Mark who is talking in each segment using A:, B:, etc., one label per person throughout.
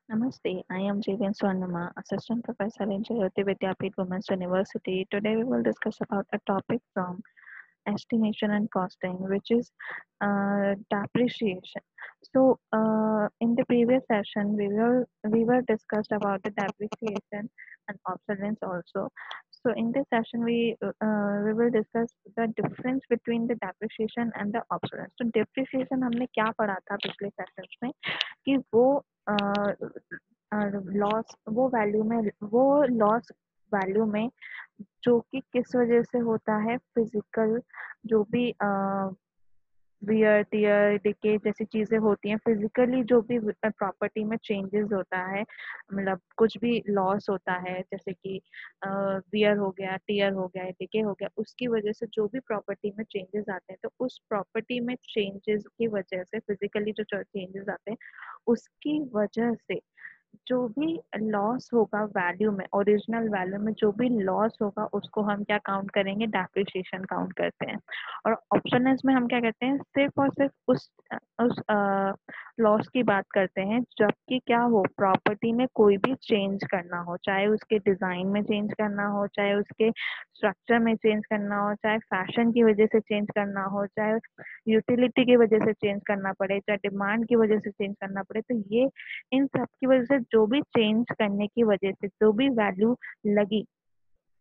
A: Namaste, I am Jivyan Swarnama, Assistant Professor in Jayoti Vidyapeeth Women's University. Today we will discuss about a topic from estimation and costing, which is depreciation. In the previous session, we were discussed about the depreciation and obsolescence also. So, in this session, we will discuss the difference between the depreciation and the obsolescence. So, depreciation हमने क्या पढ़ा था पिछले sessions में कि वो loss वो loss value में जो कि किस वजह से होता है फिजिकल जो भी वियर टियर डिके जैसी चीजें होती हैं फिजिकली जो भी प्रॉपर्टी में चेंजेस होता है मतलब कुछ भी लॉस होता है जैसे कि वियर हो गया टियर हो गया डिके हो गया उसकी वजह से जो भी प्रॉपर्टी में चेंजेस आते हैं तो उस प्रॉपर्टी में चेंजेस की वजह से फिजिकली जो चेंजेस आते हैं उसकी वजह से जो भी लॉस होगा वैल्यू में ओरिजिनल वैल्यू में जो भी लॉस होगा उसको हम क्या काउंट करेंगे डेप्रिसिएशन काउंट करते हैं और ऑप्शनल्स में हम क्या कहते हैं सिर्फ और सिर्फ उस लॉस की बात करते हैं जबकि क्या हो प्रॉपर्टी में कोई भी चेंज करना हो चाहे उसके डिजाइन में चेंज करना हो चाहे उसके स्ट्रक्चर में चेंज करना हो चाहे फैशन की वजह से चेंज करना हो चाहे यूटिलिटी की वजह से चेंज करना पड़े चाहे डिमांड की वजह से चेंज करना पड़े तो ये इन सब की वजह से जो भी चेंज करने की वजह से जो भी वैल्यू लगी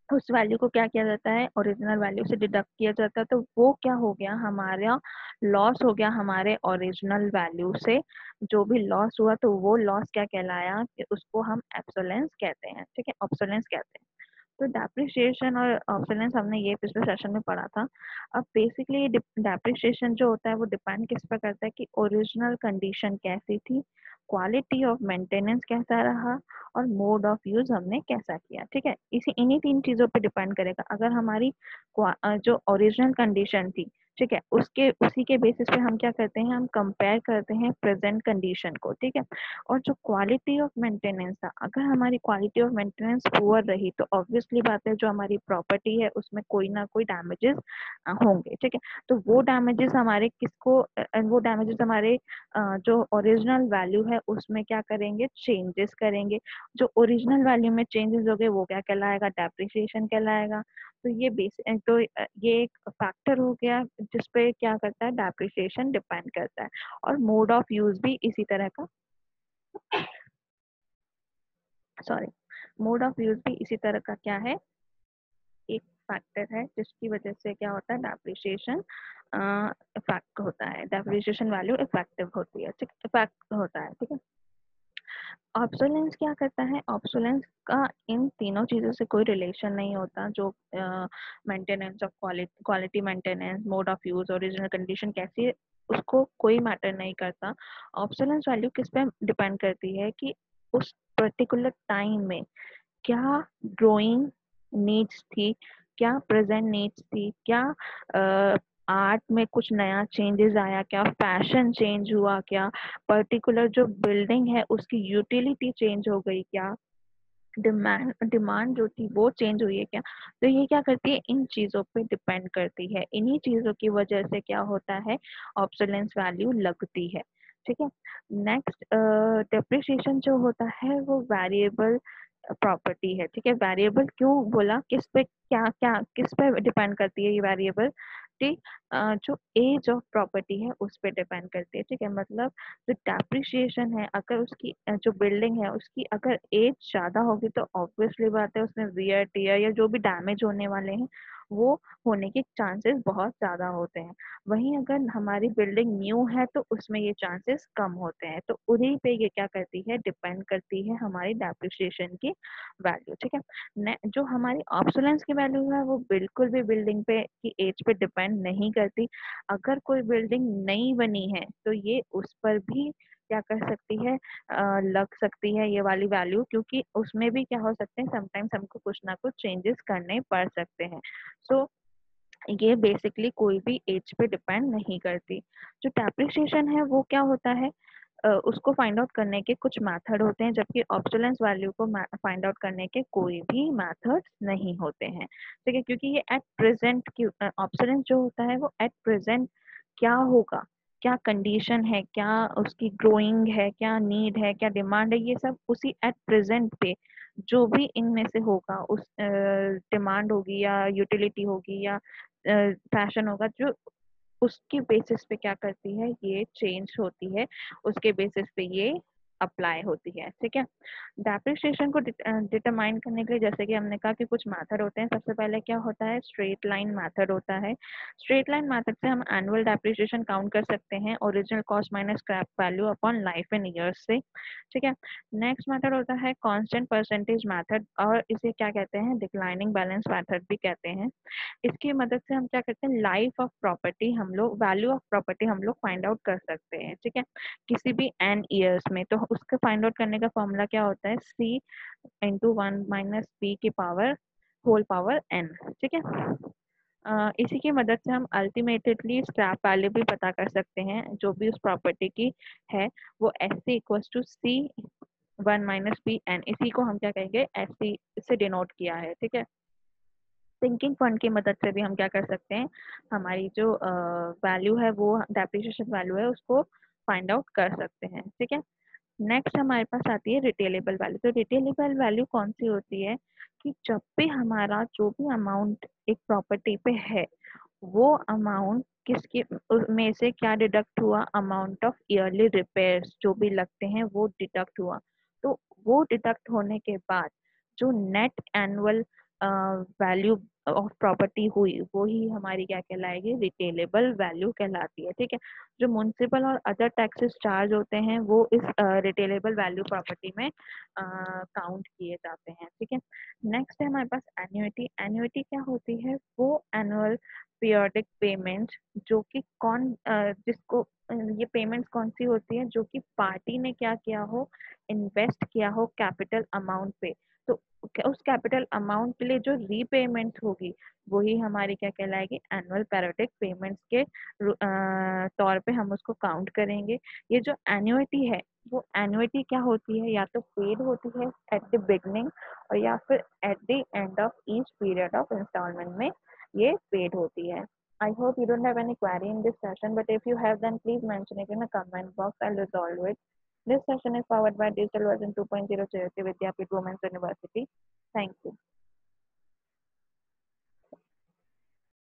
A: उस वैल्यू को क्या किया जाता है ओरिजिनल वैल्यू से डिडक्ट किया जाता है तो वो क्या हो गया हमारा लॉस हो गया हमारे ओरिजिनल वैल्यू से जो भी लॉस हुआ तो वो लॉस क्या कहलाया कि उसको हम ऑब्सोलेंस कहते हैं ठीक है ऑब्सोलेंस कहते हैं तो डेप्रिसिएशन और ऑब्सोलेंस हमने ये पिछले सेशन में पढ़ा था अब बेसिकली डेप्रिसिएशन जो होता है वो डिपेंड किस पर करता है कि ओरिजिनल कंडीशन कैसी थी क्वालिटी ऑफ मेंटेनेंस कैसा रहा और मोड ऑफ यूज हमने कैसा किया ठीक है इसी इन्हीं तीन चीजों पे डिपेंड करेगा अगर हमारी जो ओरिजिनल कंडीशन थी ठीक है उसके उसी के बेसिस पे हम क्या करते हैं हम कंपेयर करते हैं प्रेजेंट कंडीशन को ठीक है और जो क्वालिटी ऑफ मेंटेनेंस था अगर हमारी क्वालिटी ऑफ मेंटेनेंस पुअर रही तो ऑब्वियसली बात है जो हमारी प्रॉपर्टी है उसमें कोई ना कोई डैमेजेस होंगे ठीक है तो वो डैमेजेस हमारे वो डैमेजेस हमारे जो ओरिजिनल वैल्यू है उसमें क्या करेंगे चेंजेस करेंगे जो ओरिजिनल वैल्यू में चेंजेस हो गए वो क्या कहलाएगा डेप्रिसिएशन कहलाएगा तो ये एक फैक्टर हो गया जिसपे क्या करता है डेप्रिसिएशन डिपेंड करता है और मोड ऑफ यूज भी इसी तरह का सॉरी मोड ऑफ यूज भी इसी तरह का क्या है एक फैक्टर है जिसकी वजह से क्या होता है डेप्रिसिएशन इफेक्ट होता है डेप्रिसिएशन वैल्यू इफेक्टिव होती है ठीक इफेक्ट होता है ठीक है ऑब्सोलेंस क्या करता है ऑब्सोलेंस का इन तीनों चीजों से कोई रिलेशन नहीं होता जो maintenance of quality maintenance mode of use original condition कैसी है उसको कोई मैटर नहीं करता ऑब्सोलेंस वैल्यू किस पे डिपेंड करती है कि उस पर्टिकुलर टाइम में क्या ग्रोइंग नीड्स थी क्या प्रेजेंट नीड्स थी क्या आर्ट में कुछ नया चेंजेस आया क्या फैशन चेंज हुआ क्या पर्टिकुलर जो बिल्डिंग है उसकी यूटिलिटी चेंज हो गई क्या डिमांड डिमांड जो थी वो चेंज हुई है क्या तो ये क्या करती है इन चीजों पे डिपेंड करती है इन्हीं चीजों की वजह से क्या होता है ऑब्सोलेंस वैल्यू लगती है ठीक है नेक्स्ट डेप्रिसिएशन जो होता है वो वेरिएबल प्रॉपर्टी है ठीक है वेरिएबल क्यों बोला किस पे क्या क्या किस पे डिपेंड करती है ये वेरिएबल ठीक जो एज ऑफ प्रॉपर्टी है उस पे डिपेंड करती है ठीक है मतलब जो डेप्रिसिएशन है अगर उसकी जो बिल्डिंग है उसकी अगर एज ज्यादा होगी तो ऑब्वियसली बात है उसमें वियर टियर या जो भी डैमेज होने वाले हैं वो होने के चांसेस बहुत ज्यादा होते हैं वहीं अगर हमारी बिल्डिंग न्यू है तो उसमें ये चांसेस कम होते हैं तो उन्हीं पे ये क्या करती है डिपेंड करती है हमारी डेप्रिसिएशन की वैल्यू ठीक है जो हमारी ऑब्सोलेंस की वैल्यू है वो बिल्कुल भी बिल्डिंग पे की एज पे डिपेंड नहीं करती अगर कोई बिल्डिंग नई बनी है तो ये उस पर भी क्या कर सकती है लग सकती है ये वाली वैल्यू क्योंकि उसमें भी क्या हो सकते हैं समटाइम्स हमको कुछ ना कुछ चेंजेस करने पड़ सकते हैं सो ये बेसिकली कोई भी एज पे डिपेंड नहीं करती जो डेप्रिसिएशन है वो क्या होता है उसको फाइंड आउट करने के कुछ मेथड होते हैं जबकि ऑब्सोलेंस वैल्यू को फाइंड आउट करने के कोई भी मेथड नहीं होते हैं ठीक है क्योंकि ये एट प्रेजेंट की ऑब्सोलेंस जो होता है वो एट प्रेजेंट क्या होगा क्या कंडीशन है, क्या उसकी ग्रोइंग है, क्या नीड है, क्या डिमांड है, ये सब उसी एट प्रेजेंट पे जो भी इनमें से होगा, उस डिमांड होगी या यूटिलिटी होगी या फैशन होगा, जो उसकी बेसिस पे क्या करती है, ये चेंज होती है, उसके बेसिस पे ये अप्लाई होती है। ठीक है, डेप्रिसिएशन को डिटरमाइन करने के लिए जैसे कि हमने कहा कि कुछ मेथड होते हैं। सबसे पहले क्या होता है, स्ट्रेट लाइन मेथड होता है। स्ट्रेट लाइन मेथड से हम एनुअल डेप्रिसिएशन काउंट कर सकते हैं, original cost minus scrap value upon life in years से। ठीक है, नेक्स्ट मेथड होता है कांस्टेंट परसेंटेज मेथड, और इसे क्या कहते हैं, डिक्लाइनिंग बैलेंस मेथड भी कहते हैं। इसकी मदद से हम क्या करते हैं, लाइफ ऑफ प्रॉपर्टी हम लोग, वैल्यू ऑफ प्रॉपर्टी हम लोग फाइंड आउट कर सकते हैं। ठीक है, किसी भी एन ईयर्स में, तो उसको फाइंड आउट करने का फॉर्मूला क्या होता है, सी इंटू वन माइनस पी की पावर होल पावर एन। ठीक है, इसी की मदद से हम अल्टीमेटली स्क्रैप वैल्यू भी पता कर सकते हैं जो भी उस प्रॉपर्टी की है, वो S C equal to C one minus P N, इसी को हम क्या कहेंगे, एस सी से डिनोट किया है। ठीक है, सिंकिंग फंड की मदद से भी हम क्या कर सकते हैं, हमारी जो वैल्यू है, वो डेप्रिसिएशन वैल्यू है, उसको फाइंड आउट कर सकते हैं। ठीक है, नेक्स्ट हमारे पास आती है रिटेलेबल वैल्यू। तो रिटेलेबल वैल्यू कौन सी होती है, कि जब भी हमारा जो भी अमाउंट एक प्रॉपर्टी पे है, वो अमाउंट किसके में से क्या डिडक्ट हुआ, अमाउंट ऑफ ईयरली रिपेयर्स जो भी लगते हैं वो डिडक्ट हुआ। तो वो डिडक्ट होने के बाद जो net annual value of property हुई, वो ही हमारी क्या कहलाएगी, रिटेलेबल वैल्यू कहलाती है। ठीक है, जो म्युनिसिपल और अदर टैक्सेस चार्ज होते हैं वो इस रिटेलेबल वैल्यू प्रॉपर्टी में काउंट किए जाते हैं। ठीक है, नेक्स्ट है हमारे पास एन्युइटी। एन्युइटी क्या होती है, वो एनुअल पीरियोडिक पेमेंट जो कि जिसको ये पेमेंट्स कौन सी होती है, जो कि पार्टी ने क्या किया हो, इन्वेस्ट किया हो कैपिटल अमाउंट पे, तो उस कैपिटल अमाउंट के लिए जो रीपेमेंट होगी, वही हमारी क्या कहलाएगी, एनुअल पीरियोडिक पेमेंट्स के तौर पे हम उसको काउंट करेंगे। ये जो एन्युइटी है, वो एन्युइटी क्या होती है, या तो पेड होती है एट द बिगनिंग, और या फिर at the end of each period of installment में ये पेड होती है। I hope you don't have any query in this session, but if you have, then please mention it in the comment box. I'll resolve it. This session is powered by Digital Version 2.0 JSC Vidyapeeth Women's University. Thank you.